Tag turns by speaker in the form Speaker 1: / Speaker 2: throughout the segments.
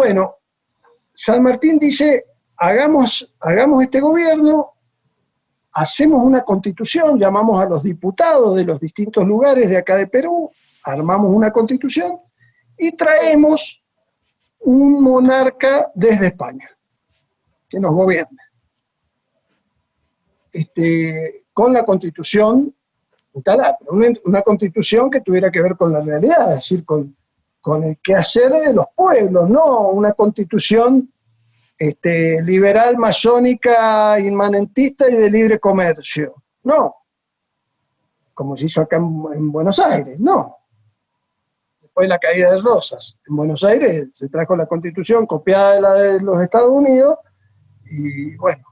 Speaker 1: Bueno, San Martín dice, hagamos este gobierno, hacemos una constitución, llamamos a los diputados de los distintos lugares de acá de Perú, armamos una constitución y traemos un monarca desde España, que nos gobierne. Con la constitución instalada, una constitución que tuviera que ver con la realidad, es decir, con el quehacer de los pueblos, no una constitución liberal, masónica, inmanentista y de libre comercio. No, como se hizo acá en Buenos Aires, no. Después de la caída de Rosas, en Buenos Aires se trajo la constitución copiada de la de los Estados Unidos y bueno,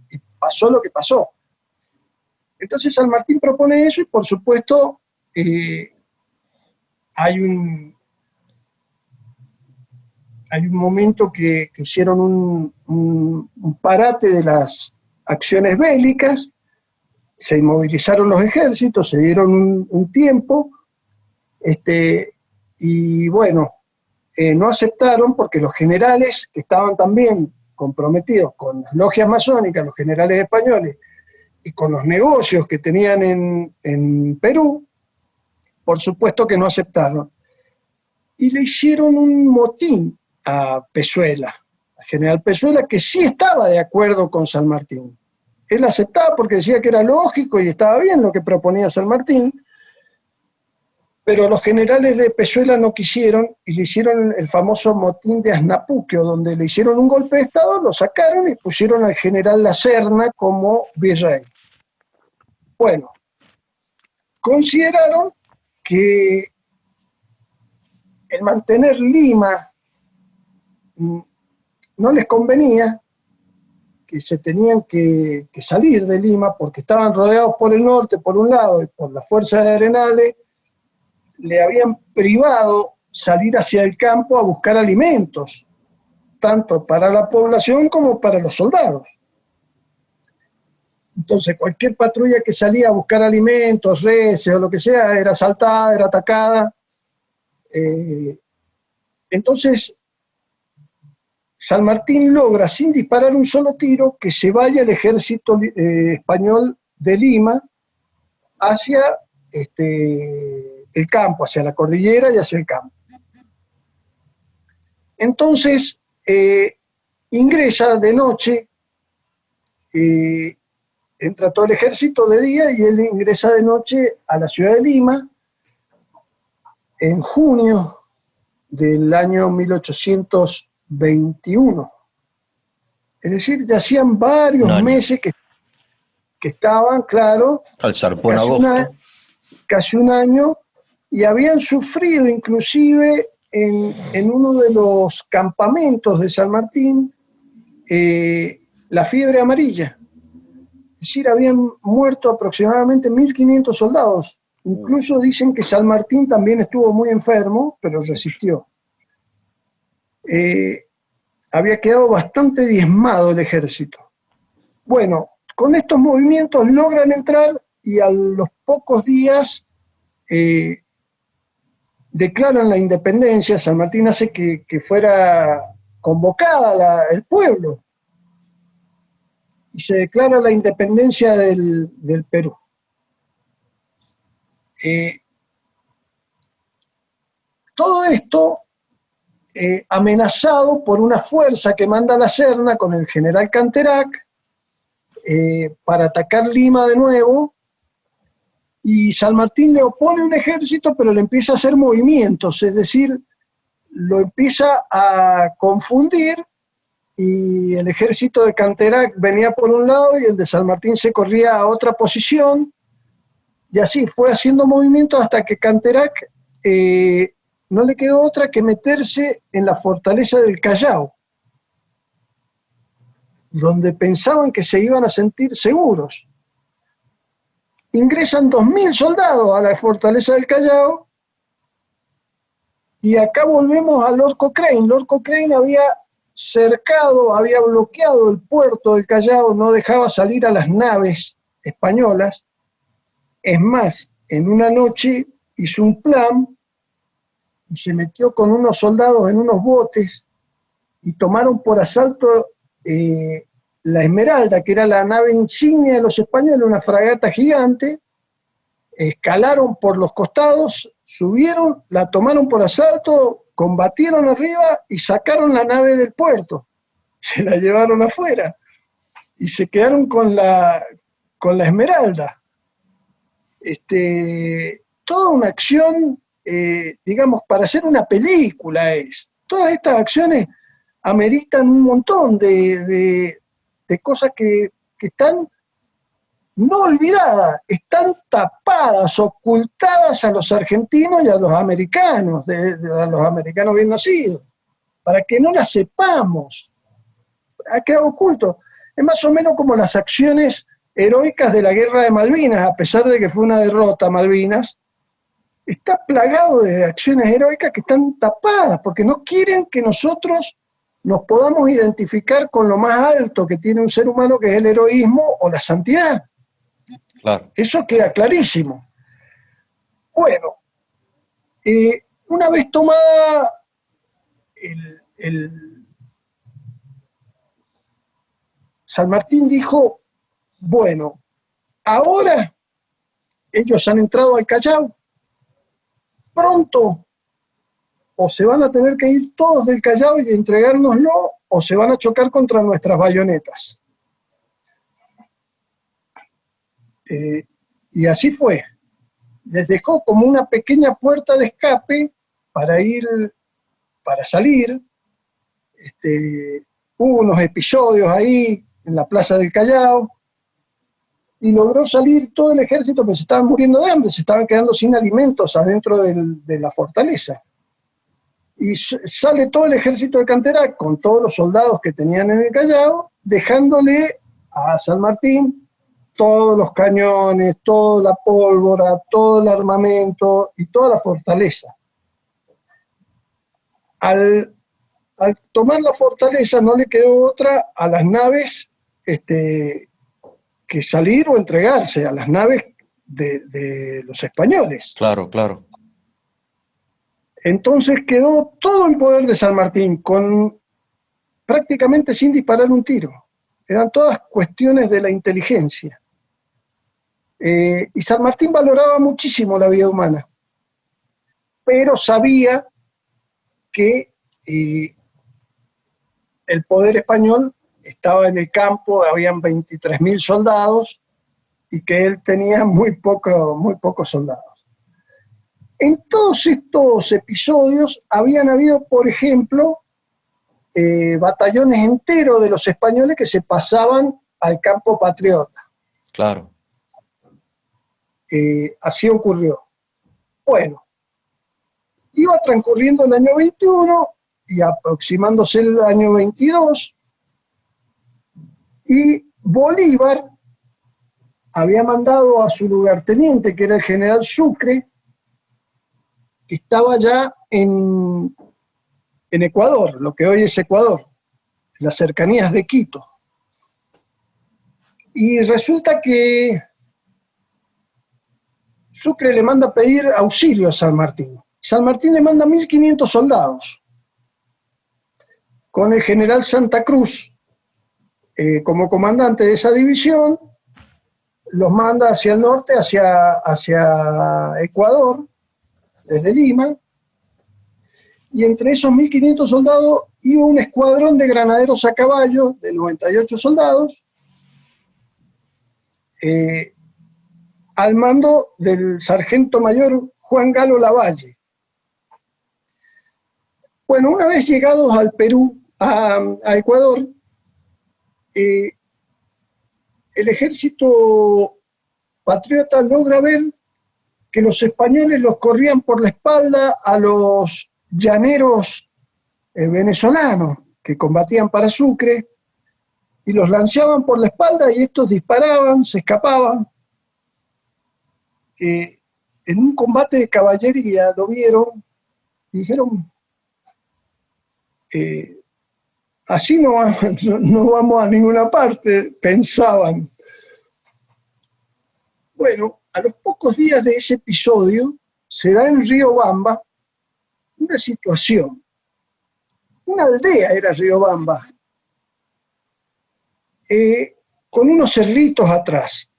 Speaker 1: y pasó lo que pasó. Entonces San Martín propone eso y por supuesto hay un momento que hicieron un parate de las acciones bélicas, se inmovilizaron los ejércitos, se dieron un tiempo, y bueno, no aceptaron porque los generales que estaban también comprometidos con las logias masónicas, los generales españoles, y con los negocios que tenían en Perú, por supuesto que no aceptaron. Y le hicieron un motín a Pezuela, al general Pezuela, que sí estaba de acuerdo con San Martín. Él aceptaba porque decía que era lógico y estaba bien lo que proponía San Martín, pero los generales de Pezuela no quisieron y le hicieron el famoso motín de Asnapuquio, donde le hicieron un golpe de Estado, lo sacaron y pusieron al general La Serna como virrey. Bueno, consideraron que el mantener Lima no les convenía, que se tenían que salir de Lima porque estaban rodeados por el norte, por un lado, y por las fuerzas de Arenales, le habían privado salir hacia el campo a buscar alimentos, tanto para la población como para los soldados. Entonces cualquier patrulla que salía a buscar alimentos, reses o lo que sea, era asaltada, era atacada. Entonces San Martín logra, sin disparar un solo tiro, que se vaya el ejército español de Lima hacia el campo, hacia la cordillera y hacia el campo. Entonces ingresa de noche, entra todo el ejército de día y él ingresa de noche a la ciudad de Lima en junio del año 1821. Es decir, ya hacían varios meses que estaban, claro,
Speaker 2: al zarpón agosto.
Speaker 1: Casi un año, y habían sufrido inclusive en uno de los campamentos de San Martín la fiebre amarilla. Es decir, habían muerto aproximadamente 1.500 soldados. Incluso dicen que San Martín también estuvo muy enfermo, pero resistió. Había quedado bastante diezmado el ejército. Bueno, con estos movimientos logran entrar y a los pocos días declaran la independencia. San Martín hace que fuera convocada el pueblo y se declara la independencia del Perú. Todo esto amenazado por una fuerza que manda La Serna con el general Canterac para atacar Lima de nuevo, y San Martín le opone un ejército, pero le empieza a hacer movimientos, es decir, lo empieza a confundir, y el ejército de Canterac venía por un lado y el de San Martín se corría a otra posición, y así fue haciendo movimientos hasta que Canterac no le quedó otra que meterse en la fortaleza del Callao, donde pensaban que se iban a sentir seguros. Ingresan 2.000 soldados a la fortaleza del Callao, y acá volvemos a Lord Cochrane. Lord Cochrane había cercado, había bloqueado el puerto del Callao, no dejaba salir a las naves españolas. Es más, en una noche hizo un plan y se metió con unos soldados en unos botes y tomaron por asalto la Esmeralda, que era la nave insignia de los españoles, una fragata gigante. Escalaron por los costados, subieron, la tomaron por asalto, combatieron arriba y sacaron la nave del puerto. Se la llevaron afuera y se quedaron con la Esmeralda. Toda una acción, digamos, para hacer una película es. Todas estas acciones ameritan un montón de cosas que están no olvidadas, están tapadas, ocultadas a los argentinos y a los americanos, a los americanos bien nacidos, para que no las sepamos. Ha quedado oculto. Es más o menos como las acciones heroicas de la guerra de Malvinas, a pesar de que fue una derrota Malvinas, está plagado de acciones heroicas que están tapadas, porque no quieren que nosotros nos podamos identificar con lo más alto que tiene un ser humano, que es el heroísmo o la santidad. Claro. Eso queda clarísimo. Bueno, una vez tomada San Martín dijo, bueno, ahora ellos han entrado al Callao, pronto o se van a tener que ir todos del Callao y entregárnoslo, o se van a chocar contra nuestras bayonetas. Y así fue. Les dejó como una pequeña puerta de escape para salir. Hubo unos episodios ahí en la Plaza del Callao, y logró salir todo el ejército, pero se estaban muriendo de hambre, se estaban quedando sin alimentos adentro de la fortaleza. Y sale todo el ejército de Canterac con todos los soldados que tenían en el Callao, dejándole a San Martín todos los cañones, toda la pólvora, todo el armamento y toda la fortaleza. Al tomar la fortaleza no le quedó otra a las naves que salir o entregarse, a las naves de los españoles.
Speaker 2: Claro, claro.
Speaker 1: Entonces quedó todo en poder de San Martín, prácticamente sin disparar un tiro. Eran todas cuestiones de la inteligencia. Y San Martín valoraba muchísimo la vida humana, pero sabía que el poder español estaba en el campo, habían 23.000 soldados, y que él tenía muy pocos soldados. En todos estos episodios habían habido, por ejemplo, batallones enteros de los españoles que se pasaban al campo patriota.
Speaker 2: Claro.
Speaker 1: Así ocurrió. Bueno, iba transcurriendo el año 21 y aproximándose el año 22, y Bolívar había mandado a su lugarteniente, que era el general Sucre, que estaba ya en Ecuador, lo que hoy es Ecuador, en las cercanías de Quito. Y resulta que Sucre le manda a pedir auxilio a San Martín. San Martín le manda 1.500 soldados, con el general Santa Cruz como comandante de esa división. Los manda hacia el norte, hacia Ecuador, desde Lima, y entre esos 1.500 soldados iba un escuadrón de granaderos a caballo de 98 soldados, al mando del sargento mayor Juan Galo Lavalle. Bueno, una vez llegados al Perú, a Ecuador, el ejército patriota logra ver que los españoles los corrían por la espalda a los llaneros venezolanos que combatían para Sucre, y los lanzaban por la espalda, y estos disparaban, se escapaban. En un combate de caballería lo vieron y dijeron, así no vamos a ninguna parte, pensaban. Bueno, a los pocos días de ese episodio se da en Riobamba una situación una aldea era Riobamba, con unos cerritos atrás.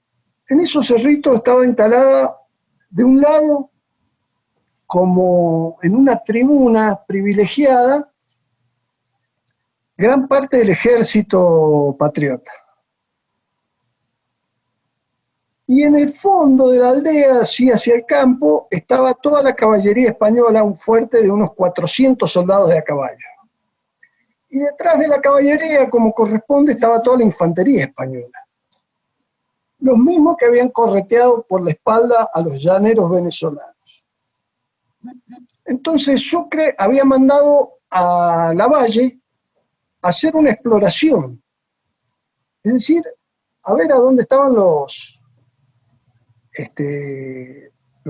Speaker 1: En esos cerritos estaba instalada de un lado, como en una tribuna privilegiada, gran parte del ejército patriota. Y en el fondo de la aldea, así hacia el campo, estaba toda la caballería española, un fuerte de unos 400 soldados de a caballo. Y detrás de la caballería, como corresponde, estaba toda la infantería española. Los mismos que habían correteado por la espalda a los llaneros venezolanos. Entonces Sucre había mandado a Lavalle a hacer una exploración. Es decir, a ver a dónde estaban los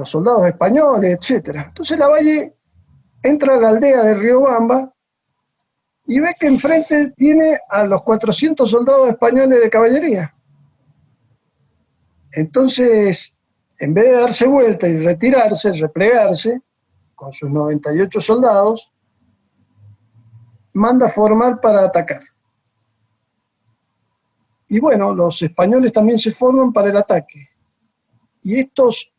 Speaker 1: soldados españoles, etc. Entonces Lavalle entra a la aldea de Riobamba y ve que enfrente tiene a los 400 soldados españoles de caballería. Entonces, en vez de darse vuelta y retirarse, replegarse, con sus 98 soldados, manda a formar para atacar. Y bueno, los españoles también se forman para el ataque. Y estos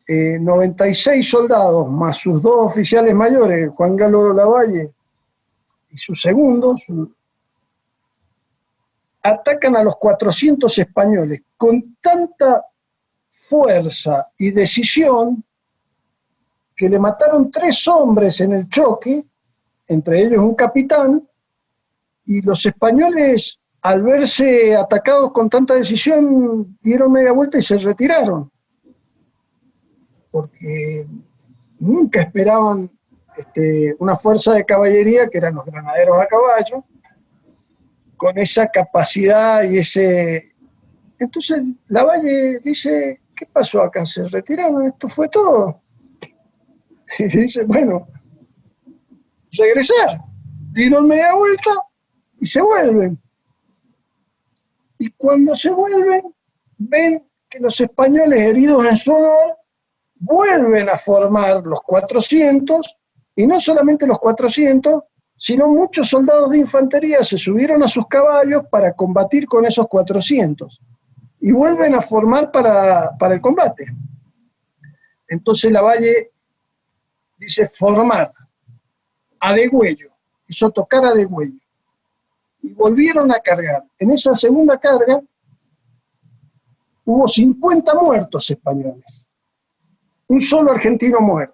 Speaker 1: 96 soldados, más sus dos oficiales mayores, Juan Galo Lavalle y sus segundos, atacan a los 400 españoles con tanta fuerza y decisión que le mataron 3 hombres en el choque, entre ellos un capitán, y los españoles, al verse atacados con tanta decisión, dieron media vuelta y se retiraron, porque nunca esperaban una fuerza de caballería, que eran los granaderos a caballo, con esa capacidad y ese... Entonces Lavalle dice, ¿qué pasó acá? ¿Se retiraron? ¿Esto fue todo? Y dice, bueno, regresar. Dieron media vuelta y se vuelven. Y cuando se vuelven, ven que los españoles heridos en su honor vuelven a formar los 400, y no solamente los 400, sino muchos soldados de infantería se subieron a sus caballos para combatir con esos 400, y vuelven a formar para el combate. Entonces Lavalle dice formar, a degüello, hizo tocar a degüello, y volvieron a cargar. En esa segunda carga hubo 50 muertos españoles, un solo argentino muerto.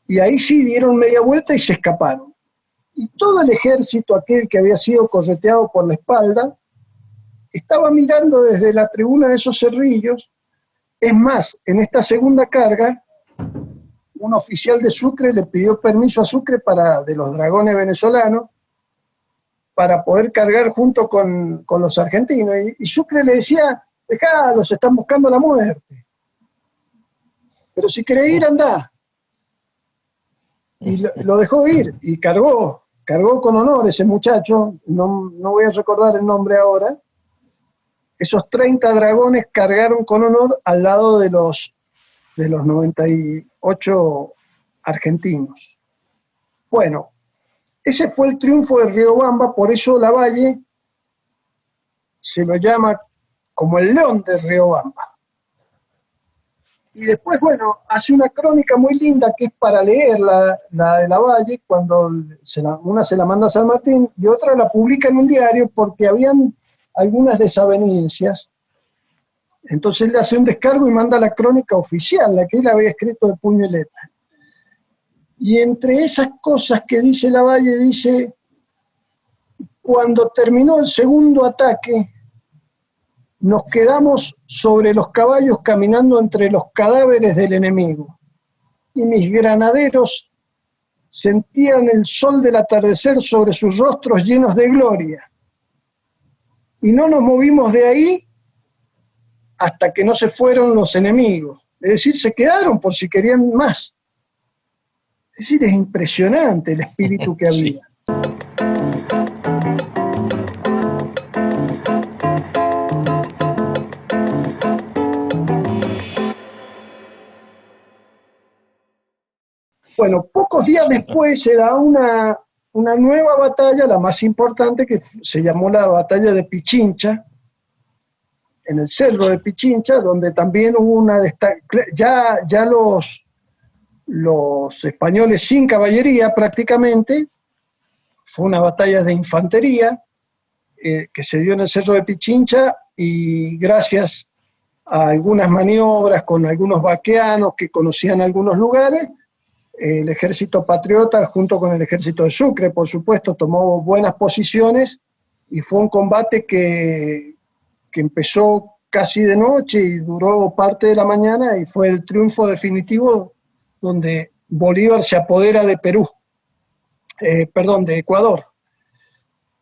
Speaker 1: Y ahí sí dieron media vuelta y se escaparon. Y todo el ejército, aquel que había sido correteado por la espalda, estaba mirando desde la tribuna de esos cerrillos. Es más, en esta segunda carga, un oficial de Sucre le pidió permiso a Sucre de los dragones venezolanos, para poder cargar junto con los argentinos. Y Sucre le decía, dejalos, están buscando la muerte. Pero si querés ir, andá. Y lo dejó ir, y cargó con honor ese muchacho, no voy a recordar el nombre ahora. Esos 30 dragones cargaron con honor al lado de los 98 argentinos. Bueno, ese fue el triunfo de Riobamba, por eso Lavalle se lo llama como el León de Riobamba. Y después, bueno, hace una crónica muy linda que es para leer, la de Lavalle, cuando una se la manda a San Martín y otra la publica en un diario porque habían algunas desavenencias. Entonces él le hace un descargo y manda la crónica oficial, la que él había escrito de puño y letra. Y entre esas cosas que dice Lavalle, dice, cuando terminó el segundo ataque, nos quedamos sobre los caballos caminando entre los cadáveres del enemigo, y mis granaderos sentían el sol del atardecer sobre sus rostros llenos de gloria, y no nos movimos de ahí hasta que no se fueron los enemigos, es decir, se quedaron por si querían más. Es decir, es impresionante el espíritu que había. Bueno, pocos días después se da una nueva batalla, la más importante, que se llamó la batalla de Pichincha, en el cerro de Pichincha, donde también hubo ya los españoles sin caballería prácticamente, fue una batalla de infantería que se dio en el cerro de Pichincha, y gracias a algunas maniobras con algunos vaqueanos que conocían algunos lugares, el ejército patriota, junto con el ejército de Sucre, por supuesto, tomó buenas posiciones, y fue un combate que empezó casi de noche y duró parte de la mañana, y fue el triunfo definitivo donde Bolívar se apodera de de Ecuador.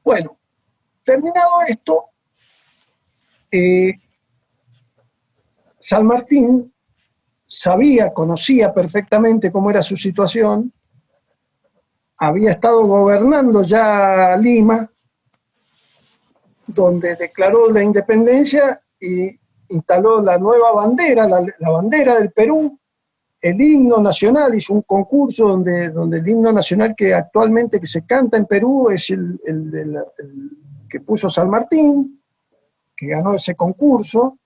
Speaker 1: Bueno, terminado esto, San Martín conocía perfectamente cómo era su situación, había estado gobernando ya Lima, donde declaró la independencia y instaló la nueva bandera, la bandera del Perú, el himno nacional. Hizo un concurso donde el himno nacional que actualmente que se canta en Perú es el que puso San Martín, que ganó ese concurso.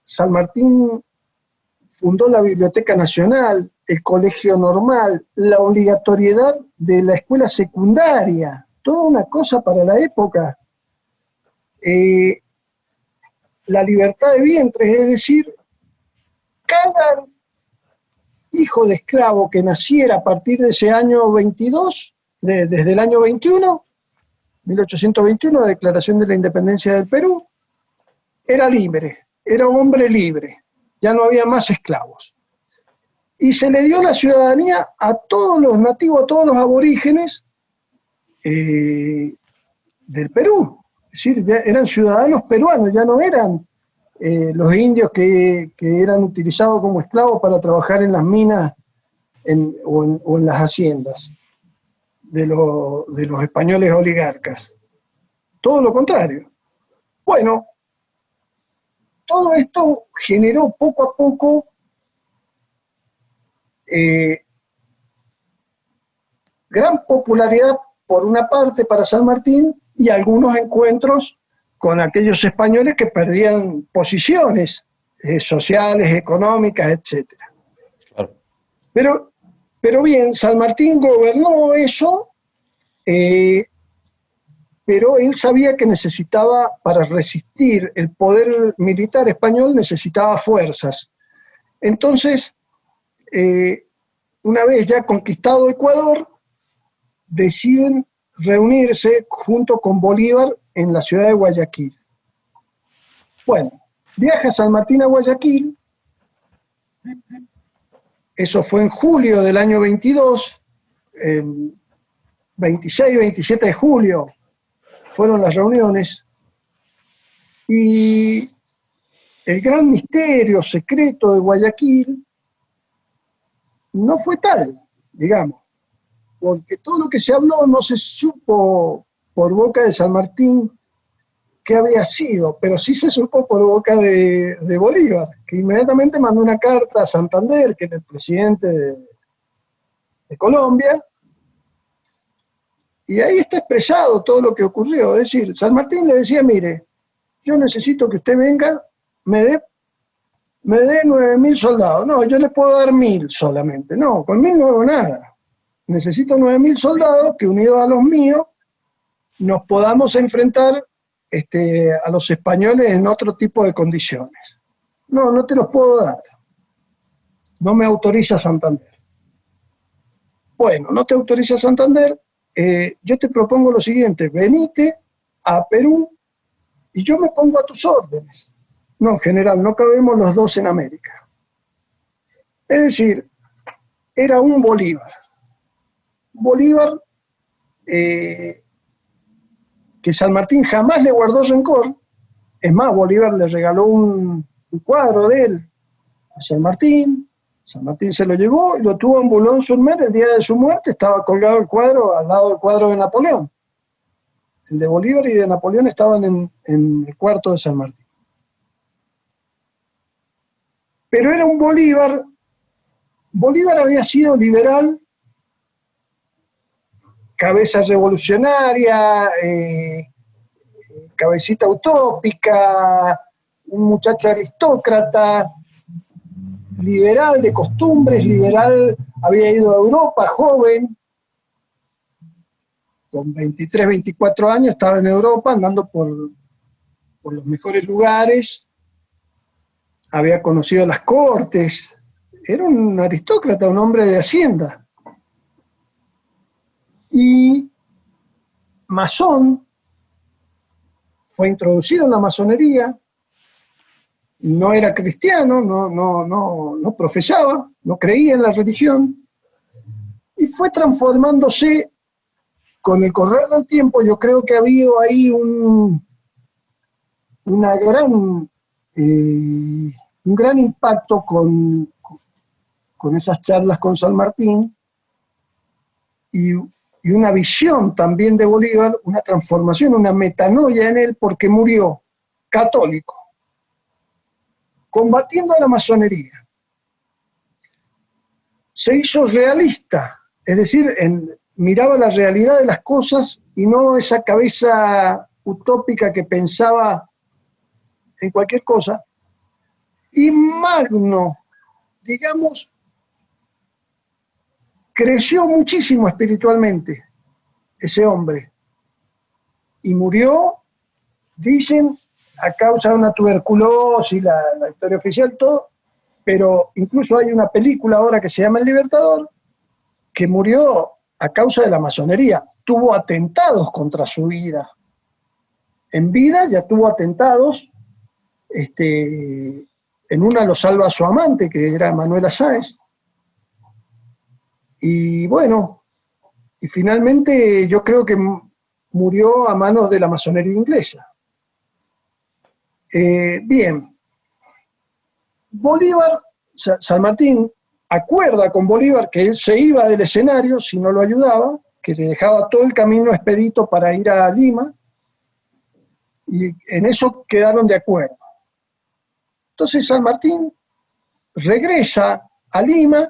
Speaker 1: San Martín fundó la Biblioteca Nacional, el Colegio Normal, la obligatoriedad de la escuela secundaria, toda una cosa para la época. La libertad de vientres, es decir, cada hijo de esclavo que naciera a partir de ese año 22, desde el año 21, 1821, la Declaración de la Independencia del Perú, era libre, era hombre libre, ya no había más esclavos. Y se le dio la ciudadanía a todos los nativos, a todos los aborígenes del Perú. Es decir, ya eran ciudadanos peruanos, ya no eran los indios que eran utilizados como esclavos para trabajar en las minas o en las haciendas de los españoles oligarcas. Todo lo contrario. Bueno, todo esto generó poco a poco gran popularidad, por una parte, para San Martín, y algunos encuentros con aquellos españoles que perdían posiciones sociales, económicas, etc. Claro. Pero bien, San Martín gobernó eso, pero él sabía que necesitaba, para resistir el poder militar español, necesitaba fuerzas. Entonces, una vez ya conquistado Ecuador, deciden reunirse junto con Bolívar en la ciudad de Guayaquil. Bueno, viaja San Martín a Guayaquil, eso fue en julio del año 22, 26, 27 de julio fueron las reuniones, y el gran misterio secreto de Guayaquil no fue tal, digamos, porque todo lo que se habló no se supo por boca de San Martín qué había sido, pero sí se supo por boca de Bolívar, que inmediatamente mandó una carta a Santander, que era el presidente de Colombia, y ahí está expresado todo lo que ocurrió. Es decir, San Martín le decía: mire, yo necesito que usted venga, me dé 9.000 soldados. No, yo le puedo dar 1.000 solamente. No, con 1.000 no hago nada. Necesito 9.000 soldados que, unidos a los míos, nos podamos enfrentar a los españoles en otro tipo de condiciones. No, no te los puedo dar. No me autoriza Santander. Bueno, no te autoriza Santander, yo te propongo lo siguiente: venite a Perú y yo me pongo a tus órdenes. No, general, no cabemos los dos en América. Es decir, era un Bolívar. Bolívar que San Martín jamás le guardó rencor. Es más, Bolívar le regaló un cuadro de él a San Martín se lo llevó y lo tuvo en Boulogne-sur-Mer. El día de su muerte estaba colgado el cuadro al lado del cuadro de Napoleón. El de Bolívar y de Napoleón estaban en el cuarto de San Martín. Pero era un Bolívar había sido liberal, cabeza revolucionaria, cabecita utópica, un muchacho aristócrata, liberal de costumbres, liberal, había ido a Europa joven, con 23, 24 años, estaba en Europa andando por los mejores lugares, había conocido las cortes, era un aristócrata, un hombre de hacienda. Y masón, fue introducido en la masonería, no era cristiano, no profesaba, no creía en la religión, y fue transformándose con el correr del tiempo. Yo creo que ha habido ahí un gran impacto con esas charlas con San Martín, y una visión también de Bolívar, una transformación, una metanoia en él, porque murió católico, combatiendo a la masonería. Se hizo realista, es decir, miraba la realidad de las cosas y no esa cabeza utópica que pensaba en cualquier cosa. Y Magno, digamos, creció muchísimo espiritualmente ese hombre y murió, dicen, a causa de una tuberculosis, la historia oficial, todo, pero incluso hay una película ahora que se llama El Libertador, que murió a causa de la masonería. Tuvo atentados contra su vida. En vida ya tuvo atentados, en una lo salva a su amante, que era Manuela Sáenz, y bueno, y finalmente yo creo que murió a manos de la masonería inglesa. Bien, Bolívar, San Martín acuerda con Bolívar que él se iba del escenario si no lo ayudaba, que le dejaba todo el camino expedito para ir a Lima, y en eso quedaron de acuerdo. Entonces San Martín regresa a Lima,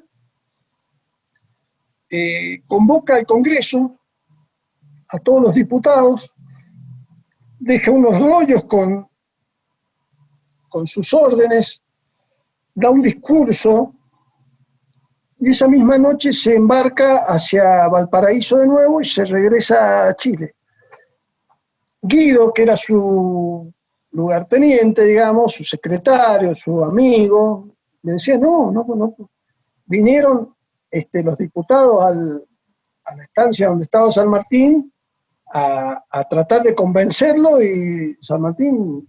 Speaker 1: convoca al Congreso, a todos los diputados, deja unos rollos con sus órdenes, da un discurso, y esa misma noche se embarca hacia Valparaíso de nuevo y se regresa a Chile. Guido, que era su lugarteniente, digamos, su secretario, su amigo, le decía, no, vinieron los diputados a la estancia donde estaba San Martín a tratar de convencerlo, y San Martín,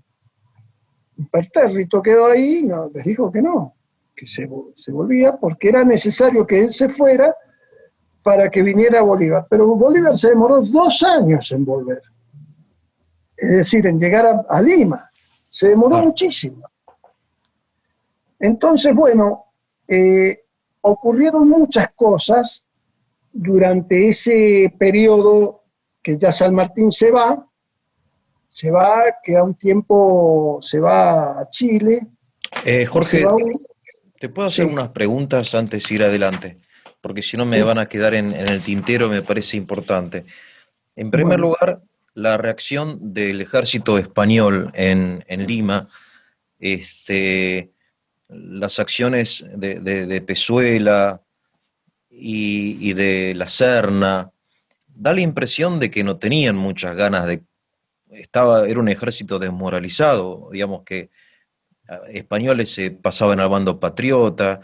Speaker 1: impertérrito, quedó ahí, no, les dijo que no, que se volvía, porque era necesario que él se fuera para que viniera Bolívar. Pero Bolívar se demoró 2 años en volver, es decir, en llegar a Lima, se demoró muchísimo. Entonces, bueno, ocurrieron muchas cosas durante ese periodo que ya San Martín se va, queda un tiempo, se va a Chile.
Speaker 2: Jorge, ¿te puedo hacer unas preguntas antes de ir adelante? Porque si no me van a quedar en el tintero, me parece importante. En primer lugar, la reacción del ejército español en Lima, las acciones de Pezuela y de la Serna, da la impresión de que no tenían muchas ganas era un ejército desmoralizado, digamos que españoles se pasaban al bando patriota,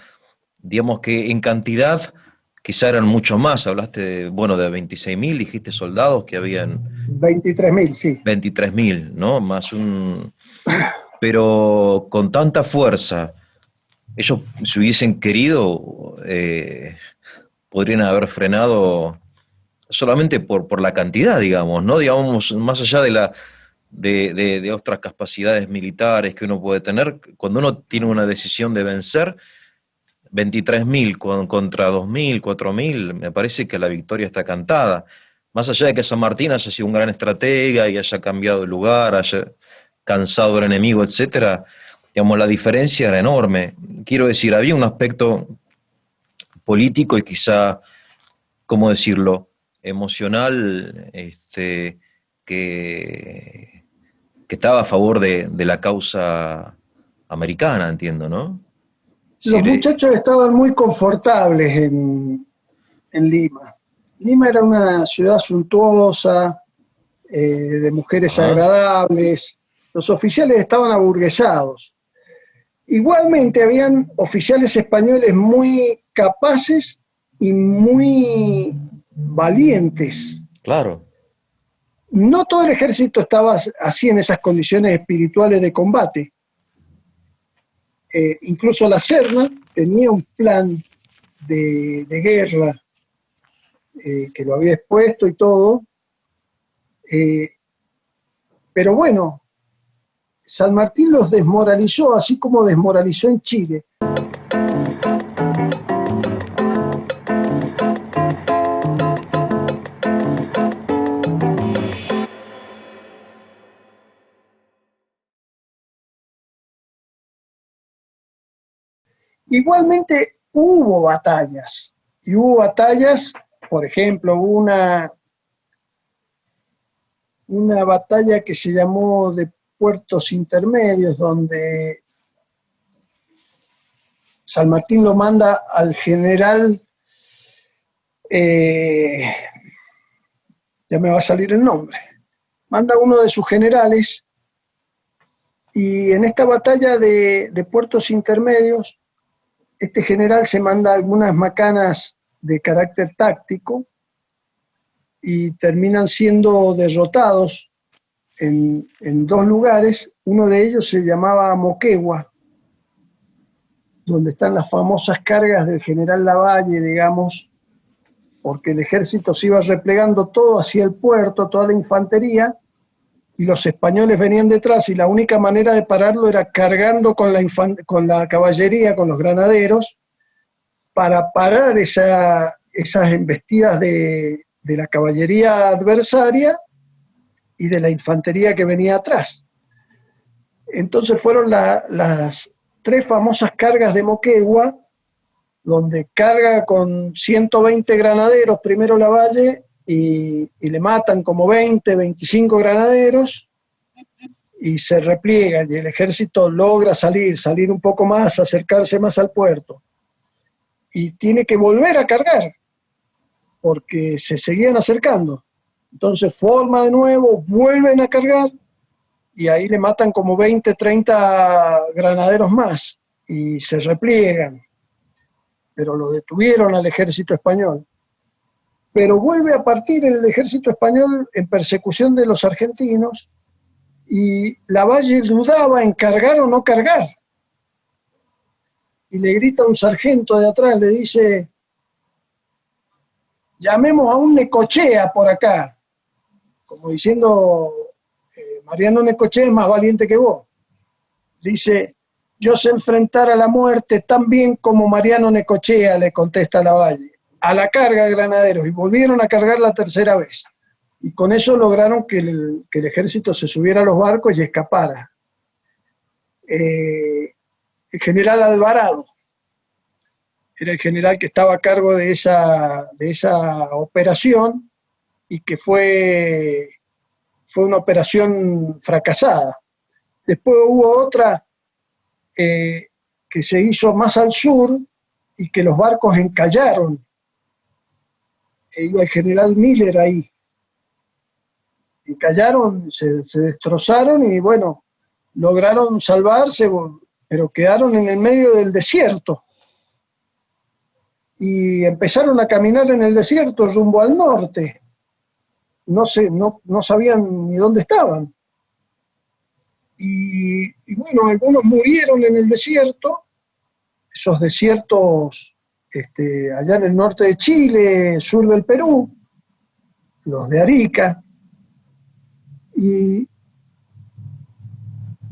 Speaker 2: digamos que en cantidad quizá eran mucho más. Hablaste de 26.000, dijiste, soldados que habían.
Speaker 1: 23.000, sí.
Speaker 2: 23.000, ¿no? Pero con tanta fuerza, ellos, si hubiesen querido, podrían haber frenado solamente por la cantidad, digamos, ¿no? Digamos, más allá de otras capacidades militares que uno puede tener, cuando uno tiene una decisión de vencer, 23.000 contra 2.000, 4.000, me parece que la victoria está cantada. Más allá de que San Martín haya sido un gran estratega y haya cambiado de lugar, haya cansado al enemigo, etcétera, digamos, la diferencia era enorme. Quiero decir, había un aspecto político y quizá, ¿cómo decirlo?, emocional, que, que estaba a favor de la causa americana, entiendo, ¿no? Es
Speaker 1: Los
Speaker 2: decir,
Speaker 1: muchachos estaban muy confortables en Lima. Lima era una ciudad suntuosa, de mujeres
Speaker 2: ajá,
Speaker 1: agradables. Los oficiales estaban aburguesados. Igualmente habían oficiales españoles muy capaces y muy valientes.
Speaker 2: claro,
Speaker 1: No todo el ejército estaba así en esas condiciones espirituales de combate. Incluso la Serna tenía un plan de guerra que lo había expuesto y todo. Eh, pero bueno, San Martín los desmoralizó, así como desmoralizó en Chile. Igualmente y hubo batallas, por ejemplo, una batalla que se llamó de Puertos Intermedios, donde San Martín lo manda al general, eh, ya me va a salir el nombre, manda a uno de sus generales y en esta batalla de Puertos Intermedios, este general se manda algunas macanas de carácter táctico y terminan siendo derrotados en dos lugares. Uno de ellos se llamaba Moquegua, donde están las famosas cargas del general Lavalle, digamos, porque el ejército se iba replegando todo hacia el puerto, toda la infantería, y los españoles venían detrás, y la única manera de pararlo era cargando con la caballería, con los granaderos, para parar esas embestidas de la caballería adversaria y de la infantería que venía atrás. Entonces fueron las tres famosas cargas de Moquegua, donde carga con 120 granaderos primero Lavalle y le matan como 20, 25 granaderos y se repliegan y el ejército logra salir un poco más, acercarse más al puerto y tiene que volver a cargar porque se seguían acercando. Entonces forma de nuevo, vuelven a cargar y ahí le matan como 20, 30 granaderos más y se repliegan, pero lo detuvieron al ejército español. Pero vuelve a partir el ejército español en persecución de los argentinos y Lavalle dudaba en cargar o no cargar. Y le grita a un sargento de atrás, le dice, llamemos a un Necochea por acá, como diciendo, Mariano Necochea es más valiente que vos. Dice, yo sé enfrentar a la muerte tan bien como Mariano Necochea, le contesta Lavalle. A la carga, granaderos, y volvieron a cargar la tercera vez. Y con eso lograron que el ejército se subiera a los barcos y escapara. El general Alvarado era el general que estaba a cargo de esa operación y que fue una operación fracasada. Después hubo otra que se hizo más al sur y que los barcos encallaron. Iba el general Miller ahí. Encallaron, se destrozaron y bueno, lograron salvarse, pero quedaron en el medio del desierto. Y empezaron a caminar en el desierto rumbo al norte. No sabían ni dónde estaban. Y bueno, algunos murieron en el desierto, esos desiertos allá en el norte de Chile, sur del Perú, los de Arica, y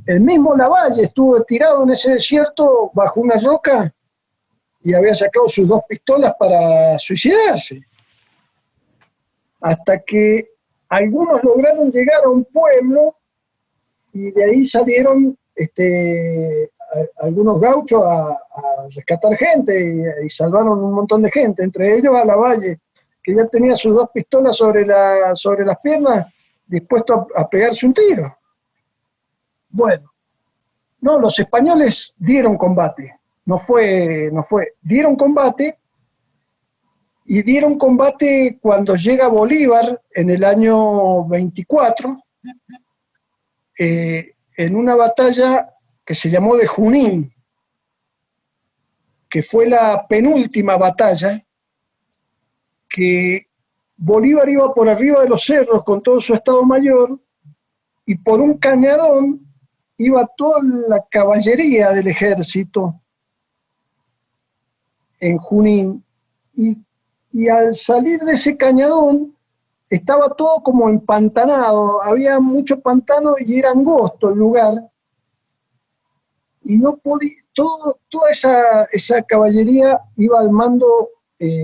Speaker 1: el mismo Lavalle estuvo tirado en ese desierto bajo una roca y había sacado sus dos pistolas para suicidarse. Hasta que algunos lograron llegar a un pueblo y de ahí salieron algunos gauchos a rescatar gente y salvaron un montón de gente, entre ellos a Lavalle, que ya tenía sus 2 pistolas sobre las piernas, dispuesto a pegarse un tiro. Bueno, no, los españoles dieron combate, dieron combate, y dieron combate cuando llega Bolívar en el año 24, en una batalla que se llamó de Junín, que fue la penúltima batalla, que Bolívar iba por arriba de los cerros con todo su Estado Mayor, y por un cañadón iba toda la caballería del ejército en Junín, y al salir de ese cañadón estaba todo como empantanado, había mucho pantano y era angosto el lugar, y no podía, toda esa caballería iba al mando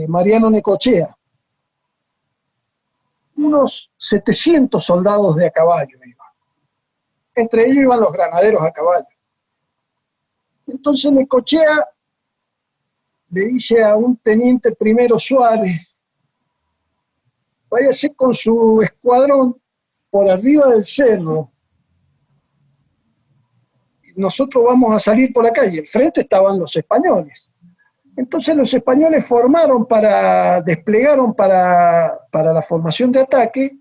Speaker 1: Mariano Necochea. Unos 700 soldados de a caballo iban. Entre ellos iban los granaderos a caballo. Entonces Necochea le dice a un teniente primero Suárez: váyase con su escuadrón por arriba del cerro, nosotros vamos a salir por acá, y enfrente estaban los españoles. Entonces los españoles desplegaron para la formación de ataque,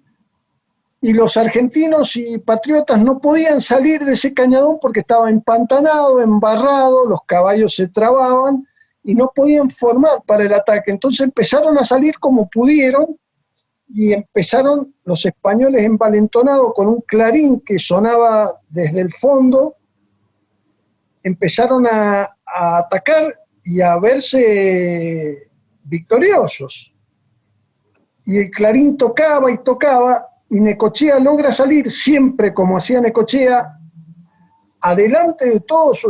Speaker 1: y los argentinos y patriotas no podían salir de ese cañadón porque estaba empantanado, embarrado, los caballos se trababan y no podían formar para el ataque. Entonces empezaron a salir como pudieron, y empezaron los españoles envalentonados con un clarín que sonaba desde el fondo, empezaron a atacar y a verse victoriosos. Y el clarín tocaba y tocaba, y Necochea logra salir siempre, como hacía Necochea, adelante de todos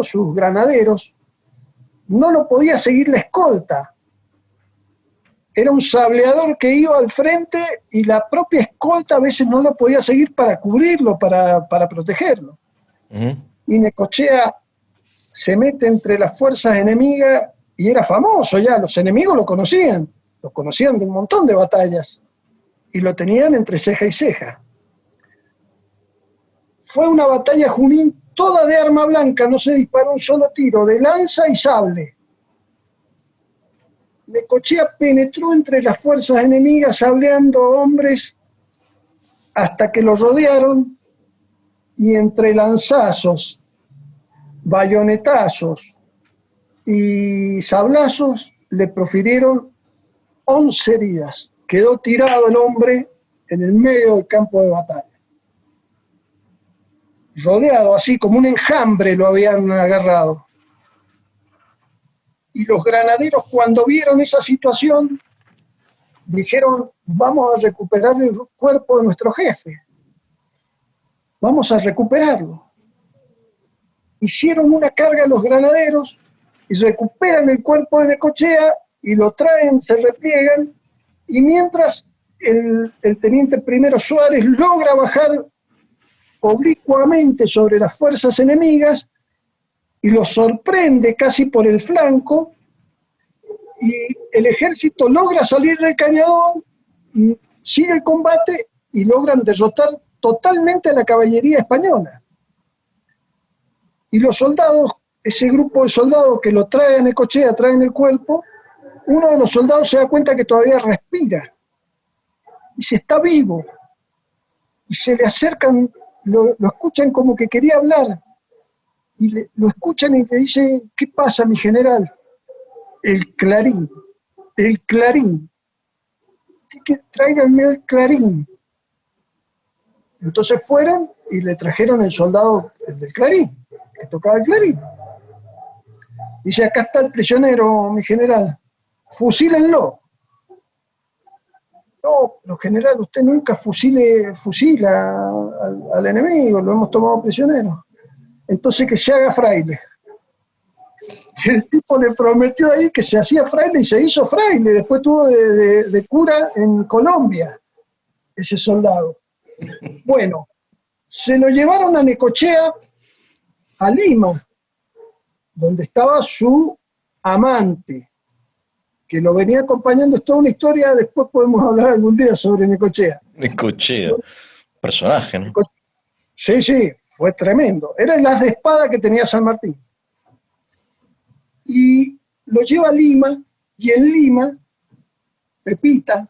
Speaker 1: sus granaderos. No lo podía seguir la escolta. Era un sableador que iba al frente, y la propia escolta a veces no lo podía seguir para cubrirlo, para protegerlo. Uh-huh. Y Necochea se mete entre las fuerzas enemigas, y era famoso ya, los enemigos lo conocían de un montón de batallas, y lo tenían entre ceja y ceja. Fue una batalla Junín toda de arma blanca, no se disparó un solo tiro, de lanza y sable. Necochea penetró entre las fuerzas enemigas sableando hombres hasta que lo rodearon, y entre lanzazos, bayonetazos y sablazos le profirieron 11 heridas. Quedó tirado el hombre en el medio del campo de batalla. Rodeado así, como un enjambre lo habían agarrado. Y los granaderos, cuando vieron esa situación, dijeron: vamos a recuperar el cuerpo de nuestro jefe. Vamos a recuperarlo. Hicieron una carga a los granaderos y recuperan el cuerpo de Necochea y lo traen, se repliegan, y mientras el teniente primero Suárez logra bajar oblicuamente sobre las fuerzas enemigas y los sorprende casi por el flanco, y el ejército logra salir del cañadón, sigue el combate y logran derrotar totalmente a la caballería española. Y los soldados, ese grupo de soldados que lo trae a Necochea, traen el cuerpo, uno de los soldados se da cuenta que todavía respira, y se está vivo, y se le acercan, lo escuchan como que quería hablar, y lo escuchan y le dice: ¿qué pasa, mi general? El clarín, tráiganme el clarín. Entonces fueron y le trajeron el soldado del clarín, que tocaba el clarín. Dice: acá está el prisionero, mi general, fusílenlo. No, pero general, usted nunca fusila al enemigo, lo hemos tomado prisionero. Entonces que se haga fraile. Y el tipo le prometió ahí que se hacía fraile, y se hizo fraile. Después estuvo de cura en Colombia, ese soldado. Bueno, Se lo llevaron a Necochea, a Lima, donde estaba su amante, que lo venía acompañando. Es toda una historia, después podemos hablar algún día sobre Necochea.
Speaker 2: Necochea, personaje, ¿no?
Speaker 1: Sí, sí, fue tremendo. Era el as de espada que tenía San Martín. Y lo lleva a Lima, y en Lima, Pepita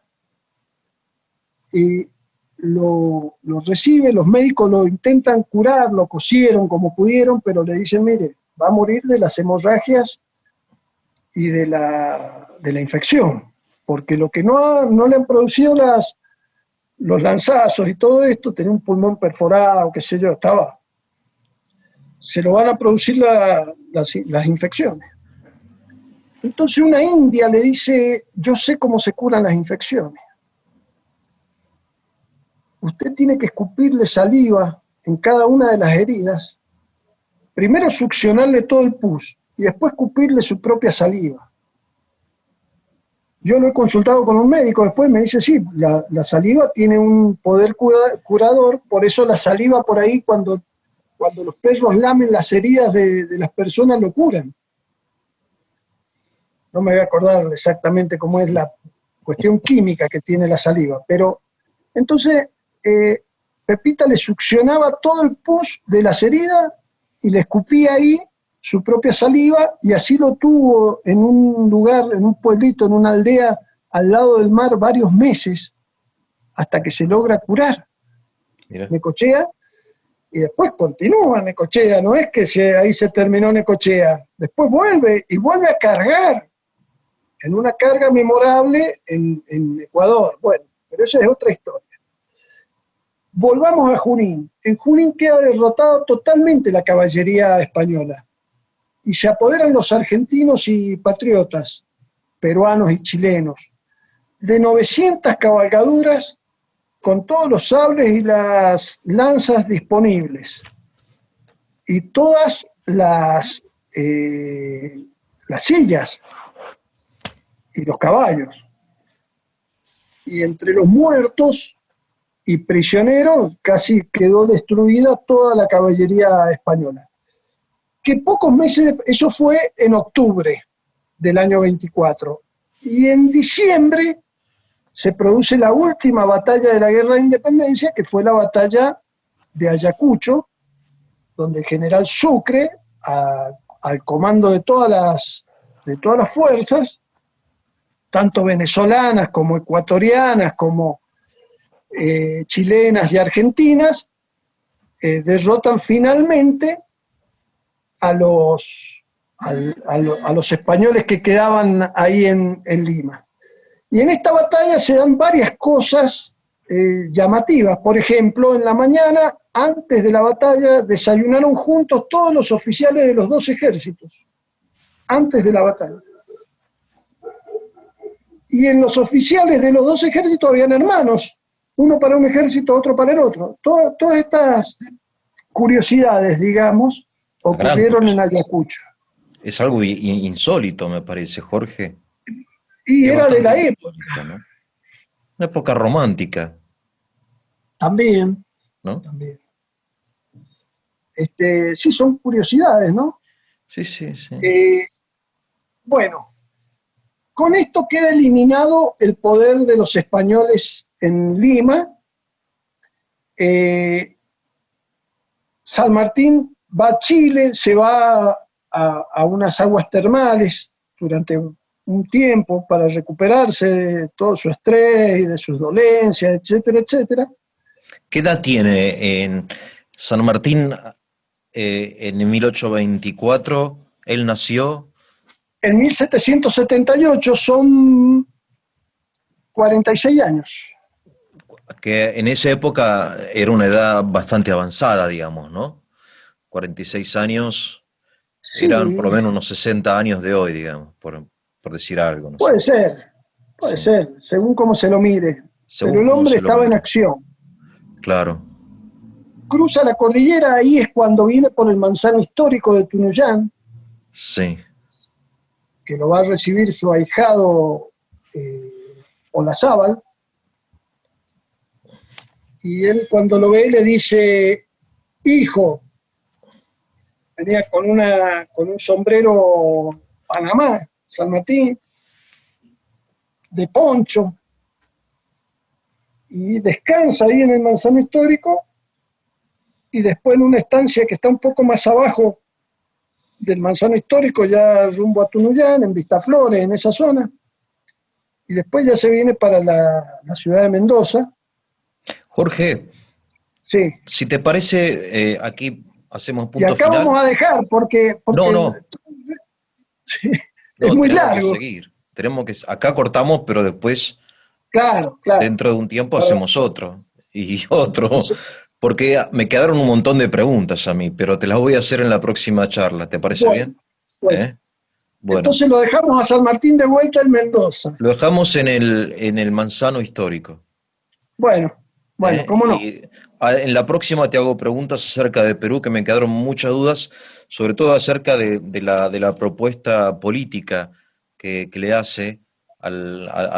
Speaker 1: lo recibe, los médicos lo intentan curar, lo cosieron como pudieron, pero le dicen, mire, va a morir de las hemorragias y de la infección, porque lo que no le han producido los lanzazos y todo esto, tenía un pulmón perforado, qué sé yo, se lo van a producir las infecciones. Entonces una india le dice, yo sé cómo se curan las infecciones. Usted tiene que escupirle saliva en cada una de las heridas, primero succionarle todo el pus y después escupirle su propia saliva. Yo lo he consultado con un médico, después me dice, sí, la saliva tiene un poder curador, por eso la saliva por ahí, cuando los perros lamen las heridas de las personas, lo curan. No me voy a acordar exactamente cómo es la cuestión química que tiene la saliva, pero entonces Pepita le succionaba todo el pus de las heridas y le escupía ahí su propia saliva, y así lo tuvo en un lugar, en un pueblito, en una aldea al lado del mar varios meses, hasta que se logra curar. Mira. Necochea, y después continúa Necochea, no es que ahí se terminó Necochea, después vuelve a cargar, en una carga memorable en Ecuador. Bueno, pero esa es otra historia. Volvamos a Junín. En Junín queda derrotada totalmente la caballería española y se apoderan los argentinos y patriotas, peruanos y chilenos, de 900 cabalgaduras con todos los sables y las lanzas disponibles y todas las sillas y los caballos. Y entre los muertos y prisioneros casi quedó destruida toda la caballería española. Que pocos meses, eso fue en octubre del año 24, y en diciembre se produce la última batalla de la Guerra de Independencia, que fue la batalla de Ayacucho, donde el general Sucre, al comando de todas las fuerzas, tanto venezolanas como ecuatorianas, como chilenas y argentinas, derrotan finalmente a los españoles que quedaban ahí en Lima. Y en esta batalla se dan varias cosas llamativas. Por ejemplo, en la mañana, antes de la batalla, desayunaron juntos todos los oficiales de los dos ejércitos, antes de la batalla. Y en los oficiales de los dos ejércitos habían hermanos, uno para un ejército, otro para el otro. Todas estas curiosidades, digamos, ocurrieron en Ayacucho.
Speaker 2: Es algo insólito, me parece, Jorge.
Speaker 1: Y era de la época.
Speaker 2: ¿No? Una época romántica.
Speaker 1: También,
Speaker 2: ¿no?
Speaker 1: También. Sí, son curiosidades, ¿no?
Speaker 2: Sí, sí, sí.
Speaker 1: Bueno, con esto queda eliminado el poder de los españoles en Lima. San Martín va a Chile, se va a unas aguas termales durante un tiempo para recuperarse de todo su estrés y de sus dolencias, etcétera, etcétera.
Speaker 2: ¿Qué edad tiene en San Martín en 1824? Él nació...
Speaker 1: En 1778, son 46 años.
Speaker 2: Que en esa época era una edad bastante avanzada, digamos, ¿no? 46 años, sí. Eran por lo menos unos 60 años de hoy, digamos, por decir algo. No
Speaker 1: puede
Speaker 2: sé.
Speaker 1: Puede ser, según cómo se lo mire. Pero el hombre estaba en acción.
Speaker 2: Claro.
Speaker 1: Cruza la cordillera, ahí es cuando viene por el manzano histórico de Tunuyán.
Speaker 2: Sí.
Speaker 1: Que lo va a recibir su ahijado Olazábal. Y él, cuando lo ve, le dice: hijo venía con un sombrero Panamá, San Martín, de poncho, y descansa ahí en el Manzano Histórico, y después en una estancia que está un poco más abajo del Manzano Histórico, ya rumbo a Tunuyán, en Vistaflores, en esa zona, y después ya se viene para la ciudad de Mendoza.
Speaker 2: Jorge,
Speaker 1: Sí,
Speaker 2: si te parece, aquí hacemos
Speaker 1: y
Speaker 2: punto
Speaker 1: acá vamos
Speaker 2: final.
Speaker 1: a dejar
Speaker 2: No,
Speaker 1: porque
Speaker 2: no,
Speaker 1: sí, es
Speaker 2: no,
Speaker 1: muy
Speaker 2: tenemos que
Speaker 1: largo.
Speaker 2: seguir. Acá cortamos, pero después,
Speaker 1: Claro, claro.
Speaker 2: dentro de un tiempo,
Speaker 1: Para,
Speaker 2: hacemos otro y otro,
Speaker 1: entonces,
Speaker 2: porque me quedaron un montón de preguntas a mí, pero te las voy a hacer en la próxima charla. ¿Te parece
Speaker 1: bueno,
Speaker 2: bien?
Speaker 1: bueno.
Speaker 2: ¿Eh? Bueno,
Speaker 1: Entonces lo dejamos a San Martín de vuelta en Mendoza.
Speaker 2: lo dejamos en el Manzano Histórico.
Speaker 1: Bueno, bueno, cómo no.
Speaker 2: Y en la próxima te hago preguntas acerca de Perú, que me quedaron muchas dudas, sobre todo acerca de la propuesta política que le hace a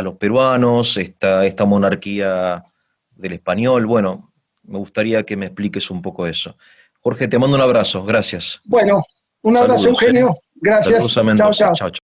Speaker 2: los peruanos, esta monarquía del español. Bueno, me gustaría que me expliques un poco eso. Jorge, te mando un abrazo, gracias.
Speaker 1: Bueno, un abrazo,
Speaker 2: Saludos, ¿eh?
Speaker 1: Eugenio.
Speaker 2: Saludos
Speaker 1: Gracias.
Speaker 2: a
Speaker 1: Chao,
Speaker 2: Mendoza.
Speaker 1: chao.
Speaker 2: Chao, chao.